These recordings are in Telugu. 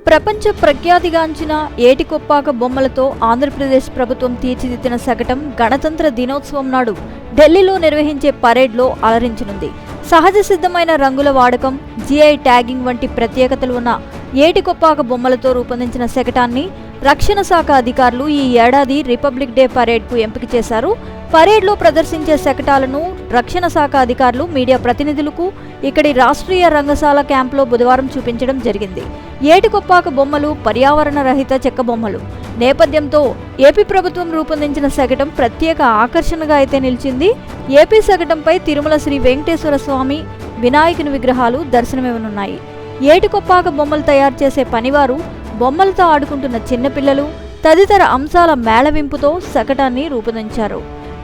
ప్రపంచ ప్రఖ్యాతిగాంచిన ఏటికొప్పాక బొమ్మలతో ఆంధ్రప్రదేశ్ ప్రభుత్వం తీర్చిదిద్దిన శకటం గణతంత్ర దినోత్సవం నాడు ఢిల్లీలో నిర్వహించే పరేడ్లో అలరించనుంది. సహజ సిద్ధమైన రంగుల వాడకం, జిఐ ట్యాగింగ్ వంటి ప్రత్యేకతలు ఉన్న ఏటికొప్పాక బొమ్మలతో రూపొందించిన శకటాన్ని రక్షణ శాఖ అధికారులు ఈ ఏడాది రిపబ్లిక్ డే పరేడ్కు ఎంపిక చేశారు. పరేడ్లో ప్రదర్శించే శకటాలను రక్షణ శాఖ అధికారులు మీడియా ప్రతినిధులకు ఇక్కడి రాష్ట్రీయ రంగశాల క్యాంపులో బుధవారం చూపించడం జరిగింది. ఏటికొప్పాక బొమ్మలు పర్యావరణ రహిత చెక్క బొమ్మలు నేపథ్యంతో ఏపీ ప్రభుత్వం రూపొందించిన శకటం ప్రత్యేక ఆకర్షణగా అయితే నిలిచింది. ఏపీ శకటంపై తిరుమల శ్రీ వెంకటేశ్వర స్వామి, వినాయకుని విగ్రహాలు దర్శనమివ్వనున్నాయి. ఏటికొప్పాక బొమ్మలు తయారు చేసే పనివారు, బొమ్మలతో ఆడుకుంటున్న చిన్నపిల్లలు తదితర అంశాల మేళవింపుతో శకటాన్ని రూపొందించారు.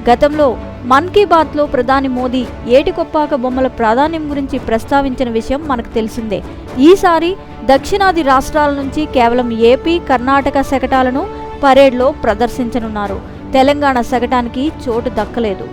గతంలో మన్ కీ బాత్లో ప్రధాని మోదీ ఏటికొప్పాక బొమ్మల ప్రాధాన్యం గురించి ప్రస్తావించిన విషయం మనకు తెలిసిందే. ఈసారి దక్షిణాది రాష్ట్రాల నుంచి కేవలం ఏపీ, కర్ణాటక శకటాలను పరేడ్లో ప్రదర్శించనున్నారు. తెలంగాణ శకటానికి చోటు దక్కలేదు.